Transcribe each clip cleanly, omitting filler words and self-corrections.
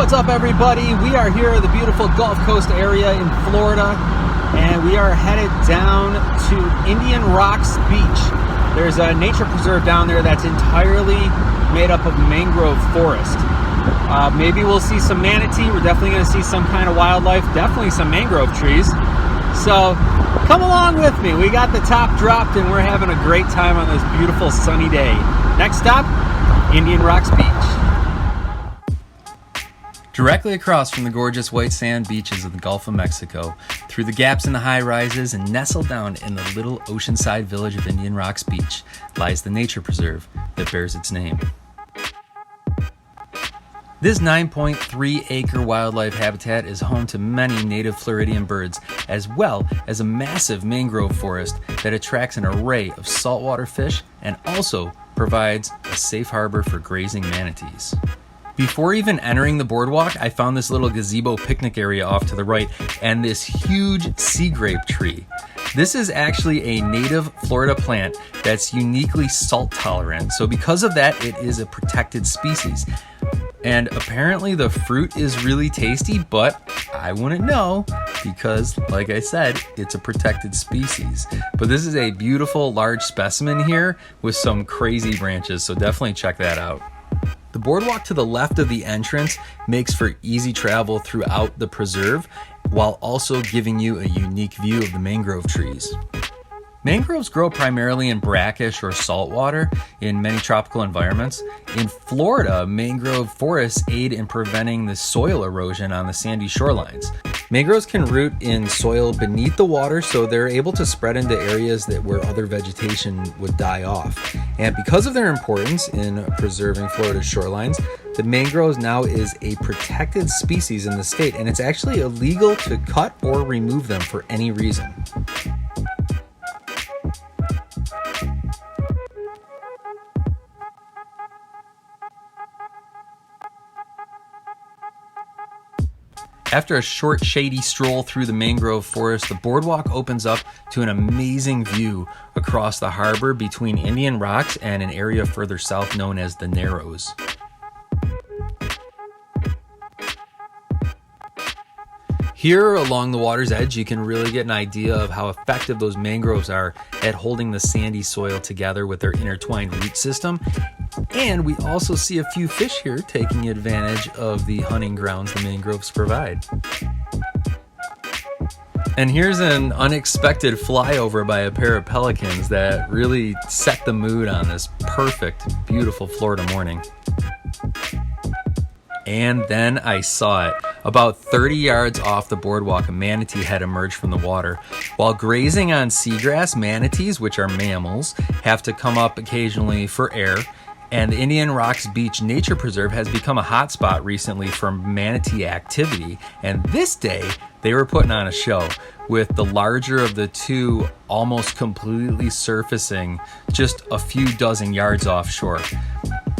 What's up, everybody? We are here in the beautiful Gulf Coast area in Florida, and we are headed down to Indian Rocks Beach. There's a nature preserve down there that's entirely made up of mangrove forest. Maybe we'll see some manatee. We're definitely going to see some kind of wildlife, definitely some mangrove trees. So come along with me. We got the top dropped and we're having a great time on this beautiful sunny day. Next stop, Indian Rocks Beach. Directly across from the gorgeous white sand beaches of the Gulf of Mexico, through the gaps in the high rises and nestled down in the little oceanside village of Indian Rocks Beach, lies the nature preserve that bears its name. This 9.3 acre wildlife habitat is home to many native Floridian birds, as well as a massive mangrove forest that attracts an array of saltwater fish and also provides a safe harbor for grazing manatees. Before even entering the boardwalk, I found this little gazebo picnic area off to the right and this huge sea grape tree. This is actually a native Florida plant that's uniquely salt tolerant, so because of that, it is a protected species. And apparently the fruit is really tasty, but I wouldn't know because, like I said, it's a protected species. But this is a beautiful large specimen here with some crazy branches, so definitely check that out. The boardwalk to the left of the entrance makes for easy travel throughout the preserve, while also giving you a unique view of the mangrove trees. Mangroves grow primarily in brackish or saltwater in many tropical environments. In Florida, mangrove forests aid in preventing the soil erosion on the sandy shorelines. Mangroves can root in soil beneath the water, so they're able to spread into areas where other vegetation would die off. And because of their importance in preserving Florida's shorelines, the mangroves now is a protected species in the state, and it's actually illegal to cut or remove them for any reason. After a short shady stroll through the mangrove forest, the boardwalk opens up to an amazing view across the harbor between Indian Rocks and an area further south known as the Narrows. Here along the water's edge, you can really get an idea of how effective those mangroves are at holding the sandy soil together with their intertwined root system. And we also see a few fish here taking advantage of the hunting grounds the mangroves provide. And here's an unexpected flyover by a pair of pelicans that really set the mood on this perfect, beautiful Florida morning. And then I saw it. About 30 yards off the boardwalk, a manatee had emerged from the water. While grazing on seagrass, manatees, which are mammals, have to come up occasionally for air. And the Indian Rocks Beach Nature Preserve has become a hotspot recently for manatee activity. And this day, they were putting on a show, with the larger of the two almost completely surfacing just a few dozen yards offshore.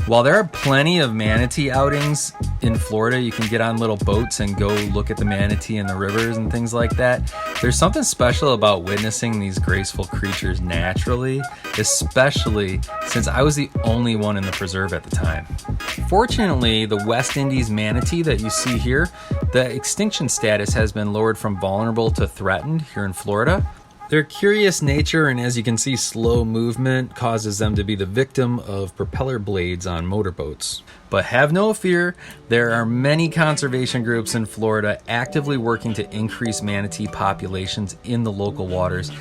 While there are plenty of manatee outings in Florida, you can get on little boats and go look at the manatee in the rivers and things like that. There's something special about witnessing these graceful creatures naturally, especially since I was the only one in the preserve at the time. Fortunately, the West Indies manatee that you see here, the extinction status has been lowered from vulnerable to threatened here in Florida. Their curious nature and, as you can see, slow movement causes them to be the victim of propeller blades on motorboats. But have no fear, there are many conservation groups in Florida actively working to increase manatee populations in the local waters.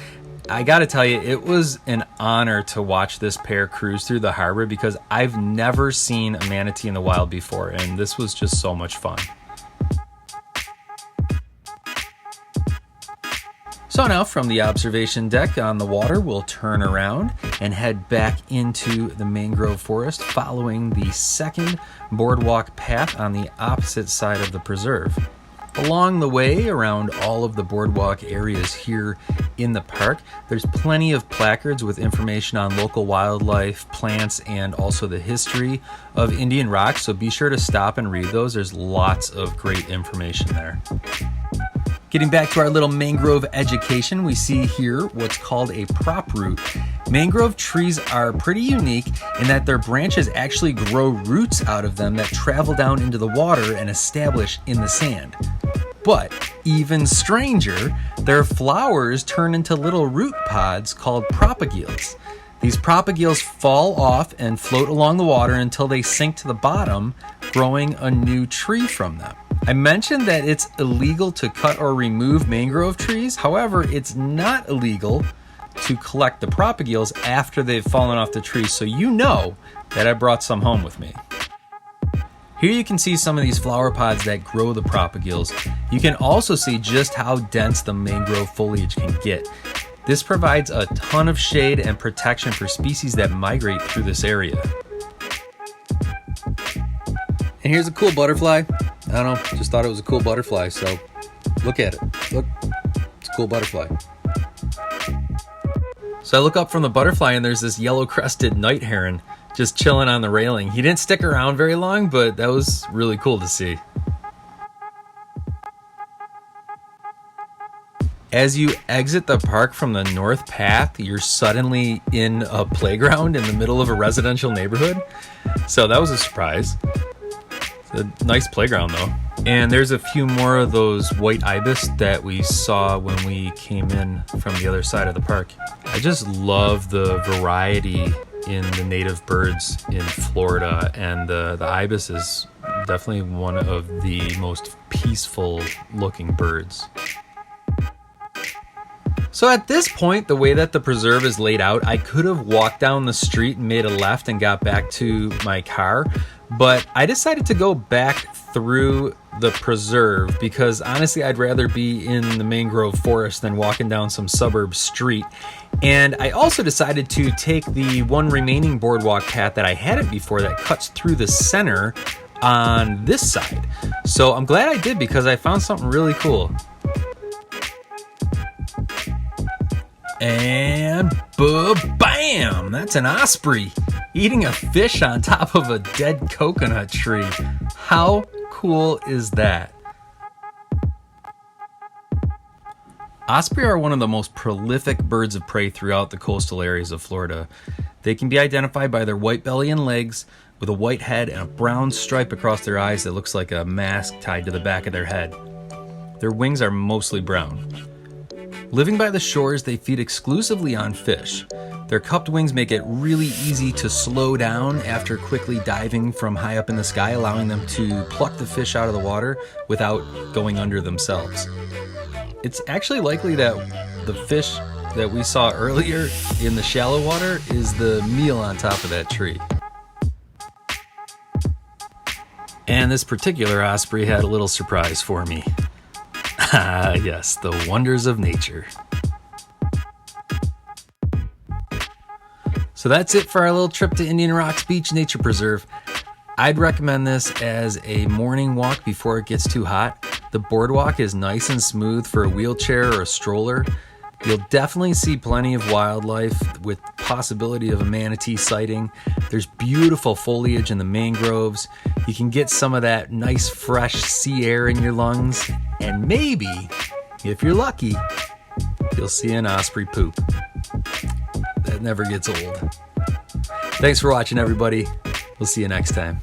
I gotta tell you, it was an honor to watch this pair cruise through the harbor because I've never seen a manatee in the wild before, and this was just so much fun. So now from the observation deck on the water, we'll turn around and head back into the mangrove forest following the second boardwalk path on the opposite side of the preserve. Along the way, around all of the boardwalk areas here in the park, there's plenty of placards with information on local wildlife, plants, and also the history of Indian Rocks, so be sure to stop and read those. There's lots of great information there. Getting back to our little mangrove education, we see here what's called a prop root. Mangrove trees are pretty unique in that their branches actually grow roots out of them that travel down into the water and establish in the sand. But even stranger, their flowers turn into little root pods called propagules. These propagules fall off and float along the water until they sink to the bottom, growing a new tree from them. I mentioned that it's illegal to cut or remove mangrove trees. However, it's not illegal to collect the propagules after they've fallen off the tree, so you know that I brought some home with me. Here you can see some of these flower pods that grow the propagules. You can also see just how dense the mangrove foliage can get. This provides a ton of shade and protection for species that migrate through this area. And here's a cool butterfly. I don't know, just thought it was a cool butterfly, so look at it. Look, it's a cool butterfly. So I look up from the butterfly and there's this yellow-crested night heron just chilling on the railing. He didn't stick around very long, but that was really cool to see. As you exit the park from the north path, you're suddenly in a playground in the middle of a residential neighborhood. So that was a surprise. It's a nice playground though. And there's a few more of those white ibis that we saw when we came in from the other side of the park. I just love the variety in the native birds in Florida, and the ibis is definitely one of the most peaceful looking birds. So at this point, the way that the preserve is laid out, I could have walked down the street and made a left and got back to my car, but I decided to go back through the preserve because honestly I'd rather be in the mangrove forest than walking down some suburb street. And I also decided to take the one remaining boardwalk path that I hadn't before that cuts through the center on this side. So I'm glad I did because I found something really cool. And bam! That's an osprey eating a fish on top of a dead coconut tree. How cool is that? Osprey are one of the most prolific birds of prey throughout the coastal areas of Florida. They can be identified by their white belly and legs, with a white head and a brown stripe across their eyes that looks like a mask tied to the back of their head. Their wings are mostly brown. Living by the shores, they feed exclusively on fish. Their cupped wings make it really easy to slow down after quickly diving from high up in the sky, allowing them to pluck the fish out of the water without going under themselves. It's actually likely that the fish that we saw earlier in the shallow water is the meal on top of that tree. And this particular osprey had a little surprise for me. Ah, yes, the wonders of nature. So that's it for our little trip to Indian Rocks Beach Nature Preserve. I'd recommend this as a morning walk before it gets too hot. The boardwalk is nice and smooth for a wheelchair or a stroller. You'll definitely see plenty of wildlife with possibility of a manatee sighting. There's beautiful foliage in the mangroves. You can get some of that nice fresh sea air in your lungs. And maybe, if you're lucky, you'll see an osprey poop. That never gets old. Thanks for watching, everybody. We'll see you next time.